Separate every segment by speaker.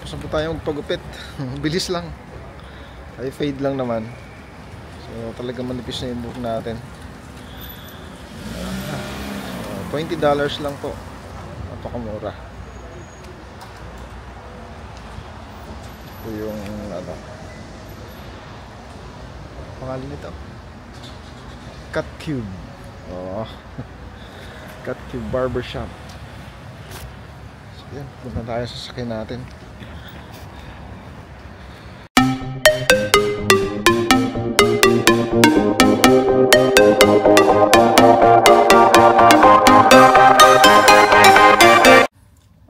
Speaker 1: Pasok po tayo magpagupit. Bilis lang. Ay fade lang naman. So talagang manipis na yung buhok natin. $20 lang po. Napakamura. Ito yung ano, pangalan nito, Cut Cube. Oh. Cut Cube Barbershop. So yan, punta tayo sa sasakyan natin.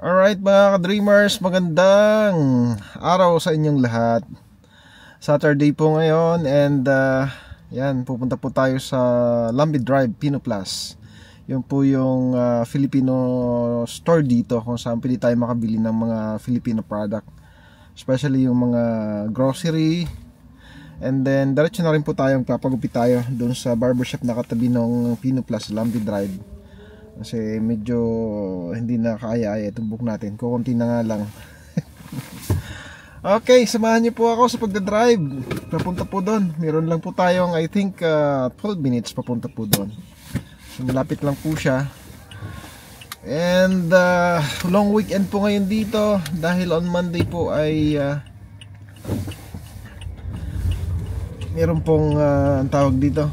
Speaker 1: Alright mga ka-dreamers, magandang araw sa inyong lahat. Saturday po ngayon and yan, pupunta po tayo sa Lumby Drive, Pino Plus. Yun po yung Filipino store dito kung saan pwede tayo makabili ng mga Filipino product. Especially yung mga grocery. And then diretso na rin po tayo, magpapagupit tayo doon sa barbershop na katabi ng Pino Plus, Lumby Drive. Kasi medyo hindi na kaya itong book natin. Kukunti na nga lang. Okay, samahan niyo po ako sa pagdadrive. Papunta po doon. Meron lang po tayong I think 12 minutes papunta po doon. So, malapit lang po siya. And long weekend po ngayon dito. Dahil on Monday po ay meron pong ang tawag dito,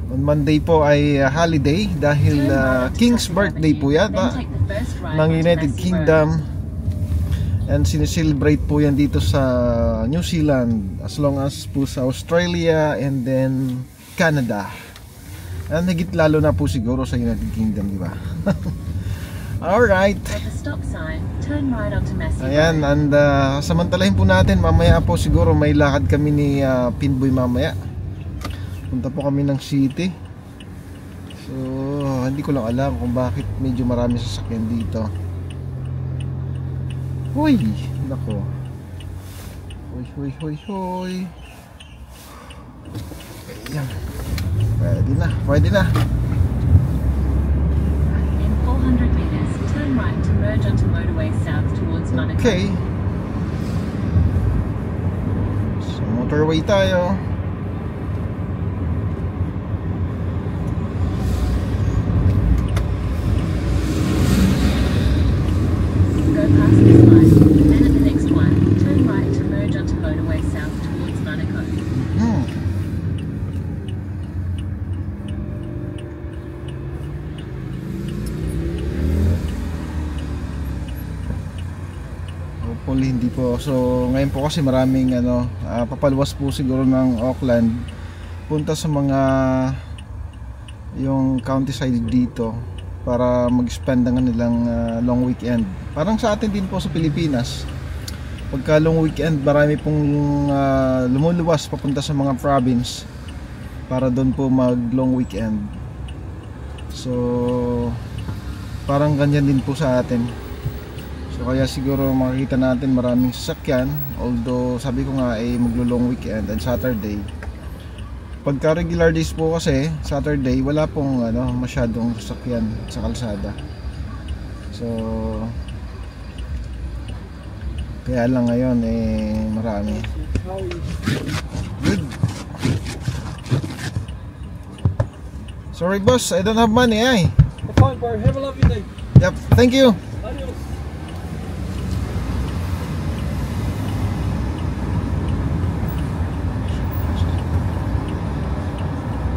Speaker 1: on Monday po ay holiday dahil King's birthday po yata ng United Kingdom. And sineselebrate po yan dito sa New Zealand, as long as po sa Australia and then Canada. And higit lalo na po siguro sa United Kingdom, di ba? Alright. Ayan, and samantalahin po natin, mamaya po siguro may lakad kami ni Pinboy mamaya. Punta po kami ng city. So hindi ko lang alam kung bakit medyo marami sasakyan dito. Hoy, nako. Hoy. Ayan. Pwede na.
Speaker 2: In 400 meters, turn right to merge onto motorway south towards Monaco.
Speaker 1: Okay. So motorway tayo.
Speaker 2: Past this line, then at the next one, turn right to merge onto motorway south towards Monaco.
Speaker 1: Hopefully hindi po. So ngayon po kasi maraming papaluwas po siguro ng Auckland punta sa mga yung countryside dito para mag-spend ng nilang long weekend. Parang sa atin din po sa Pilipinas, pagka long weekend marami pong lumuluwas papunta sa mga province para doon po mag long weekend. So parang ganyan din po sa atin. So kaya siguro makikita natin maraming sasakyan, although sabi ko nga maglo-long weekend and Saturday. Pagka regular days po kasi Saturday wala pong masyadong sasakyan sa kalsada. So kaya lang ngayon marami. Good. Sorry boss, I don't have money
Speaker 3: Fine, bro. Have a lovely day.
Speaker 1: Yep, thank you.
Speaker 3: Adios.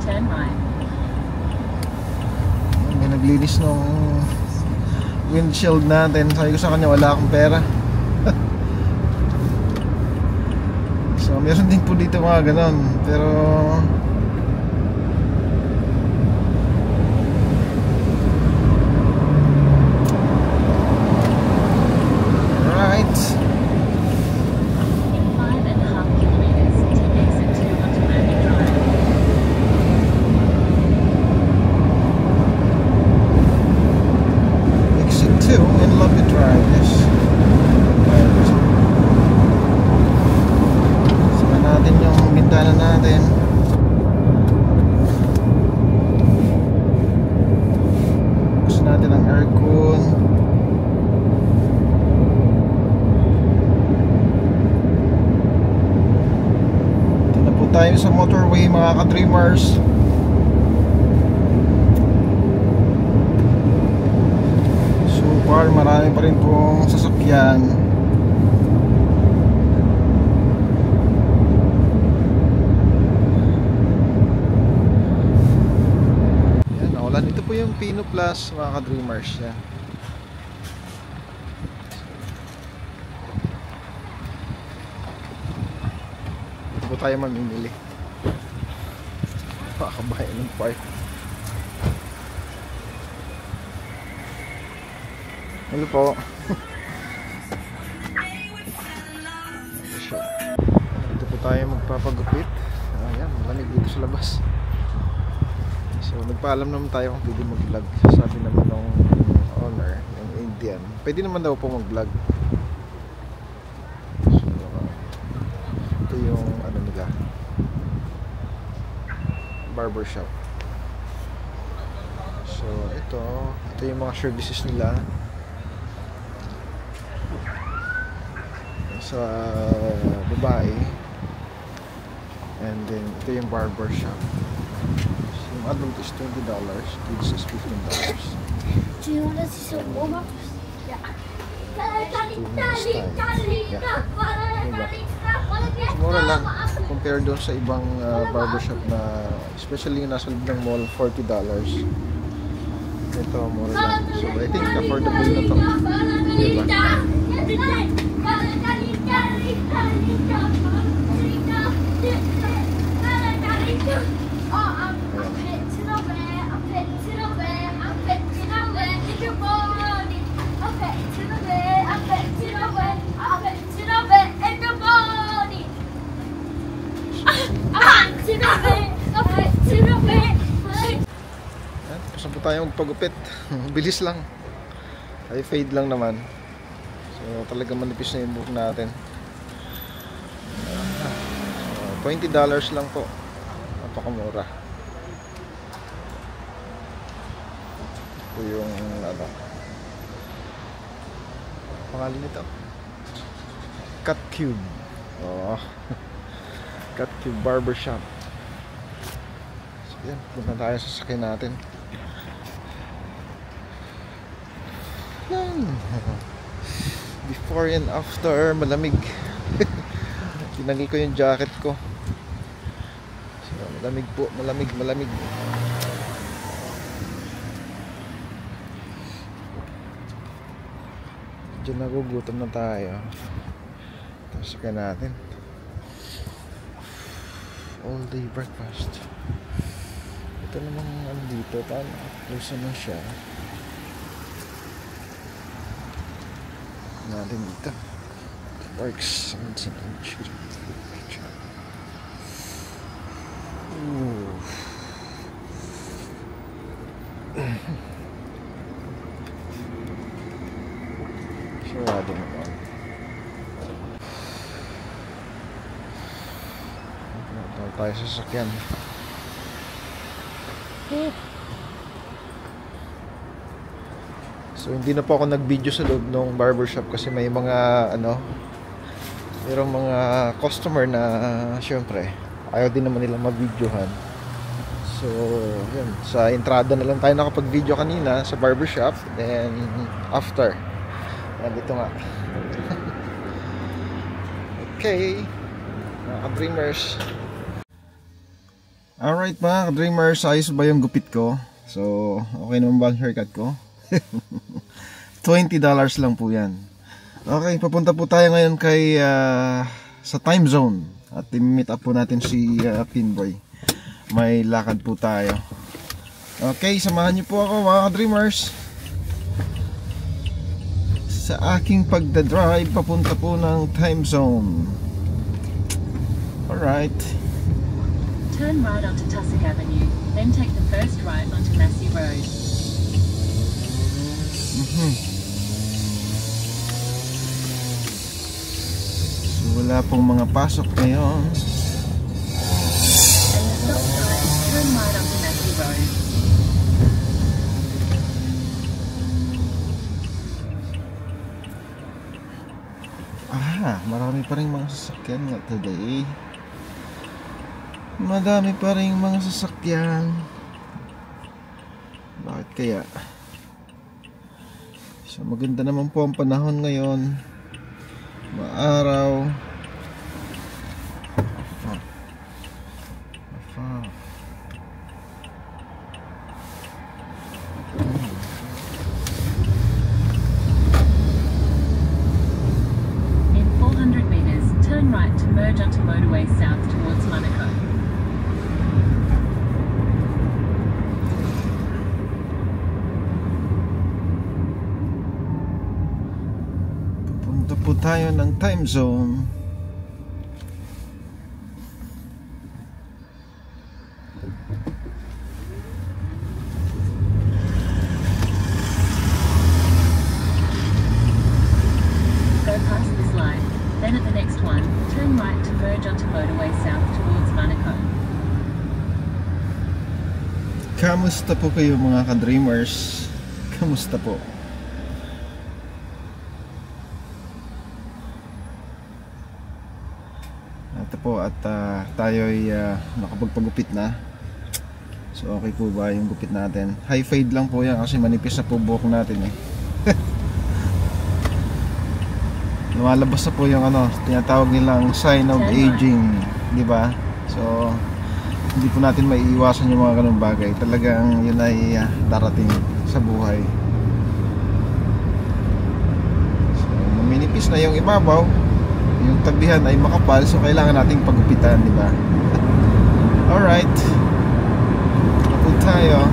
Speaker 2: Turn right.
Speaker 1: May naglinis nung windshield natin. Sabi ko sa kanya wala akong pera. So meron din po dito mga ganon. Pero alright.
Speaker 2: In 5.5 kilometers, take exit 2 onto Lumby Drive.
Speaker 1: Exit 2 in Lumby Drive. Yes. Saka natin yung bintana natin. buksan natin ang aircon. Ito na po tayo sa motorway mga ka-dreamers. So far marami pa rin pong sasakyan. Ito po yung Pino Plus mga ka-dreamers yan. Ito po tayo mamimili. Makakabayan ng park. Hello po. Ito po tayo magpapagupit. Ayan, malamig dito sa labas. So nagpaalam naman tayo kung pwede mag-vlog. Sabi naman ng owner, yung Indian, pwede naman daw po mag-vlog. So ito yung ano nila, barbershop. So ito yung mga services nila sa babae. And then ito yung barbershop. Adult is $20, kids is $15.
Speaker 4: Do you want to see some warm-ups? Yeah.
Speaker 1: Mura lang compare doon sa ibang barbershop na especially yung nasa loob ng mall, $40. Ito mura lang. So I think affordable na to. Diba? Tapos po tayo magpagupit. Bilis lang. Ay fade lang naman. So talagang manipis na yung buhok natin. So, $20 lang po. Napakamura. Ito yung ano, pangalan nito, Cut Cube. Oh. Cut Cube Barbershop. So yan, punta tayo sa sasakyan natin. Before and after, malamig. Tinanggal ko yung jacket ko. So malamig po, malamig. Diyan nagugutom na tayo. Tapos saka natin all day breakfast. Ito namang ano dito, close na siya. Natin dito works. Sarado naman. Tayo sa sasakyan. So hindi na po ako nag-video sa loob ng barbershop kasi may mga mayroong mga customer na syempre ayaw din naman nila mag-videohan. So yun, sa entrada na lang tayo nakapag-video kanina sa barbershop, then after dito nga. Okay mga ka-dreamers. Alright mga ka-dreamers, ayos ba yung gupit ko? So okay naman ba ang haircut ko? $20 lang po yan. Okay, papunta po tayo ngayon kay sa time zone at i-meet up po natin si Pinboy. May lakad po tayo. Okay, samahan niyo po ako mga ka-dreamers sa aking pagdadrive papunta po ng time zone. Alright.
Speaker 2: Turn right onto Tussock Avenue, then take the first right onto Massey Road.
Speaker 1: So wala pong mga pasok ngayon.
Speaker 2: And the stop sign, turn right onto Massey Road.
Speaker 1: Marami pa rin mga sasakyan nga today. Madami pa rin mga sasakyan. Bakit kaya? So maganda naman po ang panahon ngayon. Maaraw.
Speaker 2: In 400 meters, turn right to merge onto motorway south towards Monaco.
Speaker 1: Pupunta po tayo ng time zone.
Speaker 2: Go past this line, then at the next one, turn right to merge onto motorway south towards Monaco.
Speaker 1: Kamusta po kayo mga ka-dreamers? Kamusta po? Ito po at tayo'y nakapagpagupit na. So okay po ba yung gupit natin? High fade lang po yan kasi manipis na po buhok natin eh. Lumalabas na po yung tinatawag nilang sign of aging, di ba? So hindi po natin maiiwasan yung mga ganung bagay. Talagang yun ay darating sa buhay. So minipis na yung ibabaw, yung tabihan ay makapal, so kailangan nating pagupitan, di ba? Alright, tapos tayo.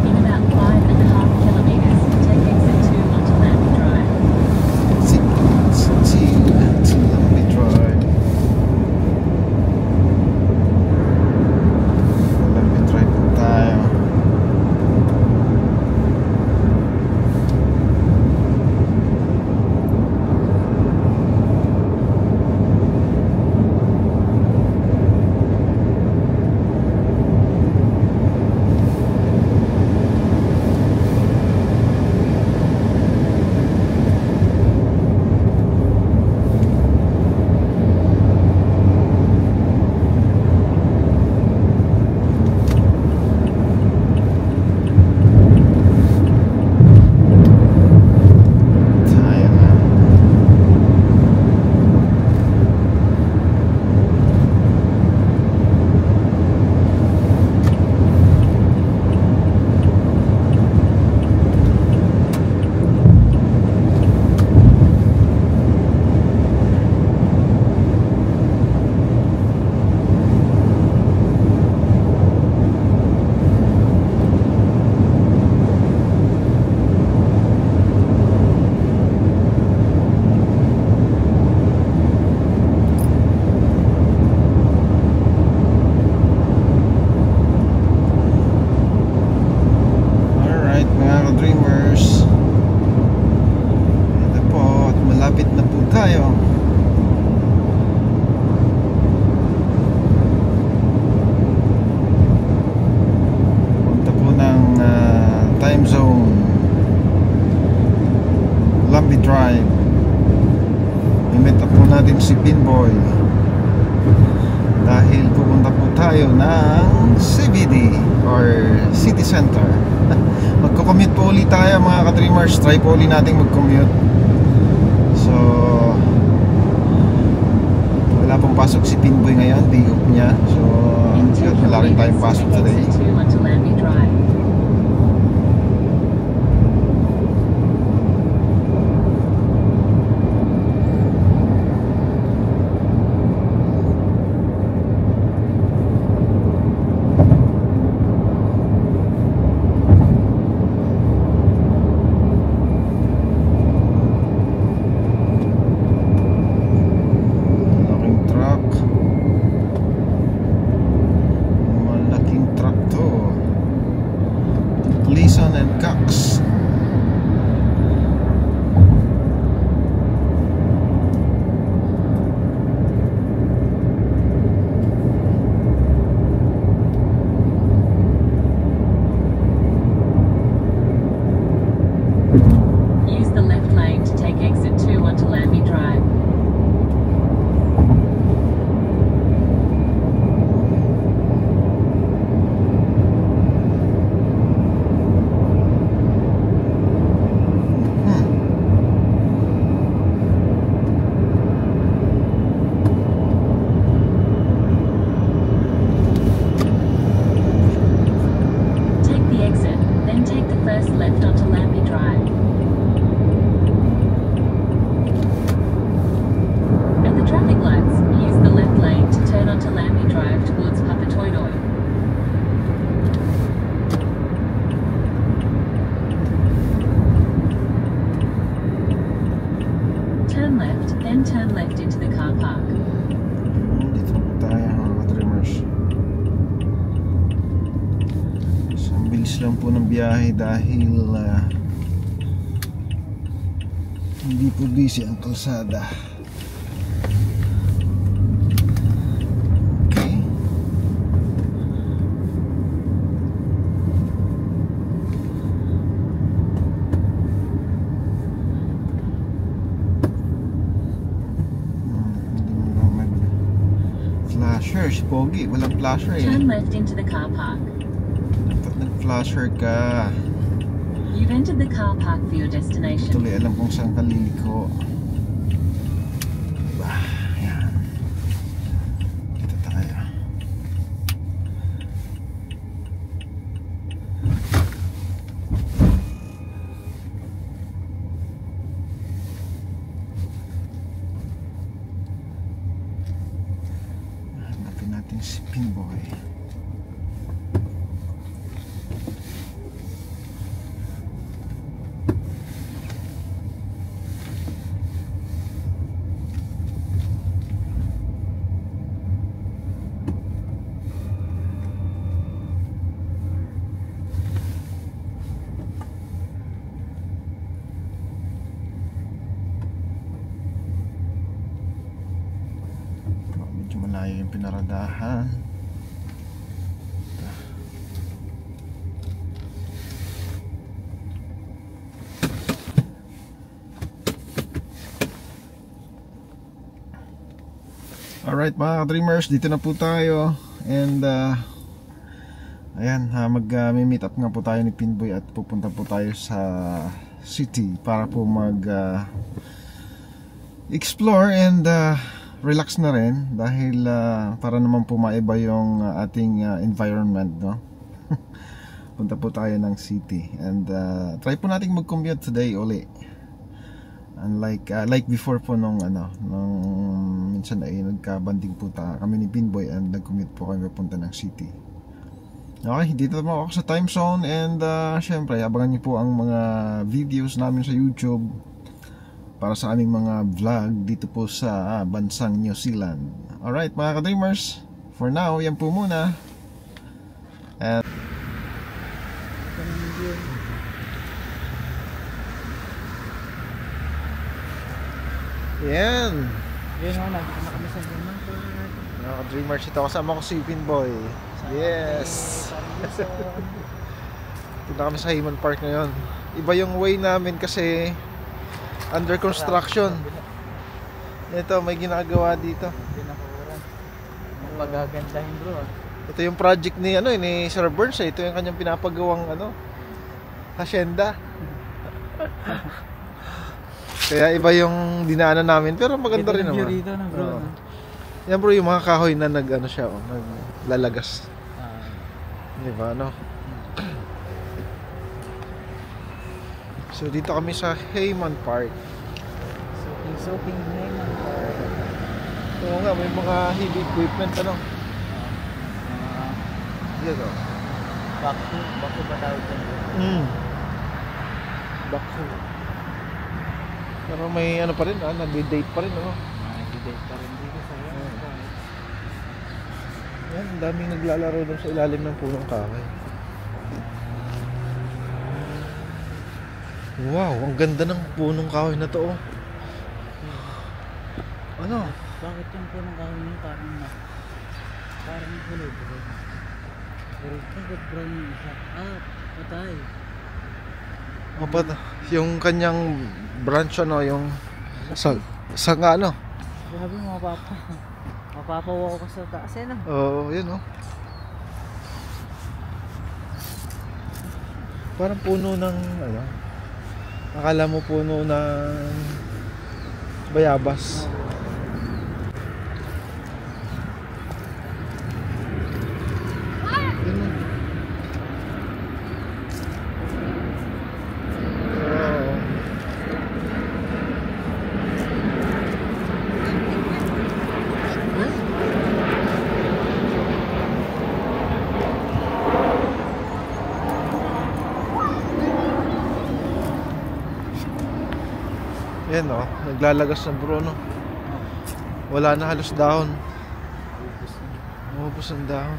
Speaker 2: In about 5.5 kilometers, take exit 2 onto Lambie Drive.
Speaker 1: Lambie Drive. Lambie Drive po tayo. Lambie Drive. I-meet up po natin si Pinboy dahil pupunta po tayo ng CBD or City Center. Magko-commute po ulit tayo mga ka-dreamers. Try po ulit natin mag-commute. So wala pong pasok si Pinboy ngayon, day off niya. So wala rin tayong pasok today.
Speaker 2: Exit 2 onto Lambie Drive.
Speaker 1: Gleason and Cox.
Speaker 2: Use the left lane to take exit 2 onto left onto Lambie Drive. At the traffic lights, use the left lane to turn onto Lambie Drive towards Papatoetoe. Turn left, then turn left into the car park.
Speaker 1: Dito po tayo mga ka-dreamers. So, ang bilis lang po ng biyahe dahil hindi po busy ang kalsada. Okay. Flasher, si Pogi, walang flasher eh.
Speaker 2: Turn left into the car park.
Speaker 1: Dapat nag-flasher ka.
Speaker 2: You've entered the car park for your destination.
Speaker 1: Tuloy alam kung saan kaliko. Diba? Yan. Dito tayo. Hanapin natin si Pinboy. Medyo malayo yung pinaradahan. Alright mga ka-dreamers, dito na po tayo. And ayan, mag-meet up nga po tayo ni Pinboy at pupunta po tayo sa city para po explore and relax na rin dahil para naman po maiba yung ating environment, no? Punta po tayo ng city and try po nating mag-commute today uli. Unlike like before po nung minsan ay nagka-banding po kami ni Pinboy and nag-commute po kami papunta ng city. Okay, dito naman ako sa time zone and syempre abangan niyo po ang mga videos namin sa YouTube para sa aming mga vlog dito po sa bansang New Zealand. Alright mga ka-dreamers, for now yan po muna. And yan.
Speaker 3: Yun ako, nandito na kami sa German.
Speaker 1: Mga ka-dreamers, ito kasama ko si Pinboy. Yes. Ito na kami sa Hayman Park ngayon. Iba yung way namin kasi under construction. Ito, may ginagawa dito.
Speaker 3: Pagagandahin bro.
Speaker 1: Ito yung project ni ni Sir Burns. Ito yung kanyang pinapagawang hacienda. Kaya iba yung dinaanan namin pero maganda rin naman.
Speaker 3: Dito na bro.
Speaker 1: Yan bro, yung mga kahoy na naglalagas. Diba So dito kami sa Hayman Park.
Speaker 3: Soaking Hayman Park.
Speaker 1: Oo nga, may mga heavy equipment Dito.
Speaker 3: Baku ba tawag dyan?
Speaker 1: Baku. Pero may pa rin, nag-date pa rin
Speaker 3: Nag-date pa rin dito sa
Speaker 1: Yan, ang daming naglalaro doon sa ilalim ng punong kahoy. Wow, ang ganda ng punong kahoy na to.
Speaker 3: Bakit yung punong kahoy niyo parang hulog? Pero bakit brown yung isa? Patay.
Speaker 1: Yung kanyang branch yung sa
Speaker 3: Grabe, mapapawa ko sa taas
Speaker 1: Oo, yun Parang puno ng akala mo puno ng bayabas. Yan oh, naglalagas na bro, no? Wala na halos dahon. Ubus ang dahon.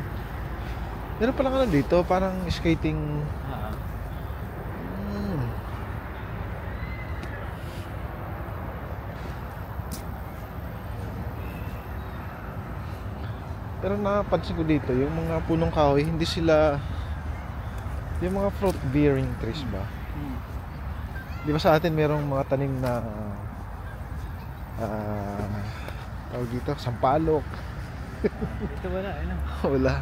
Speaker 1: Meron pala ka na dito, parang skating. Pero napansin ko dito, yung mga punong kahoy, hindi sila yung mga fruit bearing trees ba? Di ba sa atin merong mga tanim na tawag dito, sampalok.
Speaker 3: Dito wala, ano?
Speaker 1: Wala.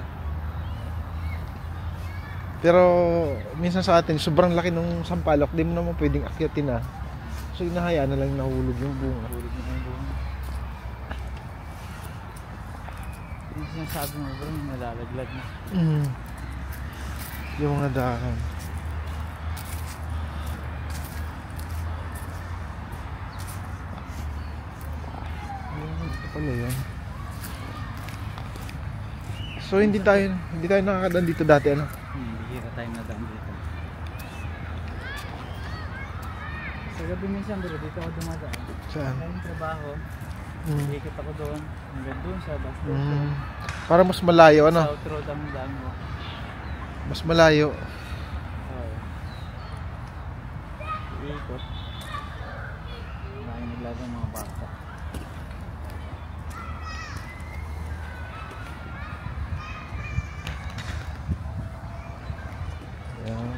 Speaker 1: Pero minsan sa atin, sobrang laki ng sampalok, di mo naman pwedeng akyatin na. So inahayaan na lang nahulog yung bunga.
Speaker 3: Hulog na yung bunga. Yung sinasabi mo bro, yung nalalaglag na.
Speaker 1: Yung mga dahon. Ito pala yun. So hindi tayo nakakadaan dito dati, ano?
Speaker 3: Bihira tayo nadaan dito. Sa gabi minsan bro, dito ako dumadaan.
Speaker 1: Saan?
Speaker 3: Kaya trabaho, ikot ako doon. Hanggang doon sa bus stop.
Speaker 1: Para mas malayo, ano?
Speaker 3: South Road ang daan mo.
Speaker 1: Mas malayo.
Speaker 3: Oo. Iikot. Maraming naglaban mga bata.
Speaker 1: Yan.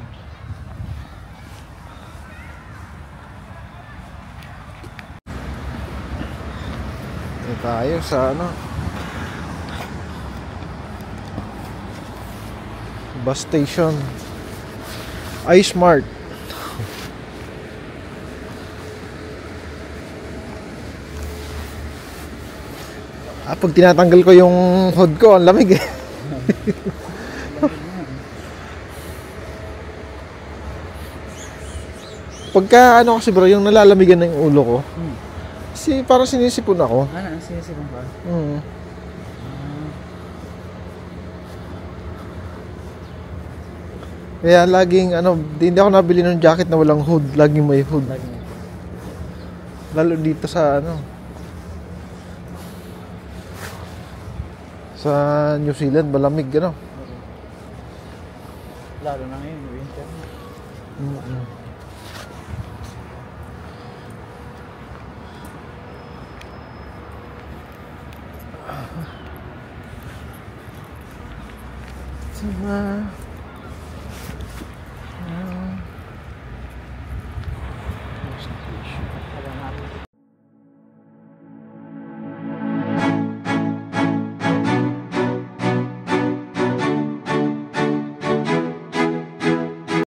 Speaker 1: Ito tayo sa ano? Bus station. iSmart. Pag tinatanggal ko yung hood ko, ang lamig eh. Pagka ano kasi bro, yung nalalamigan ng ulo ko, parang sinisipon ako.
Speaker 3: Ano, ang sinisipon ba?
Speaker 1: Kaya laging ano, hindi ako nabili ng jacket na walang hood, laging may hood. Lalo dito sa ano, sa New Zealand, malamig ano.
Speaker 3: Lalo na ngayon, winter.
Speaker 1: Sama.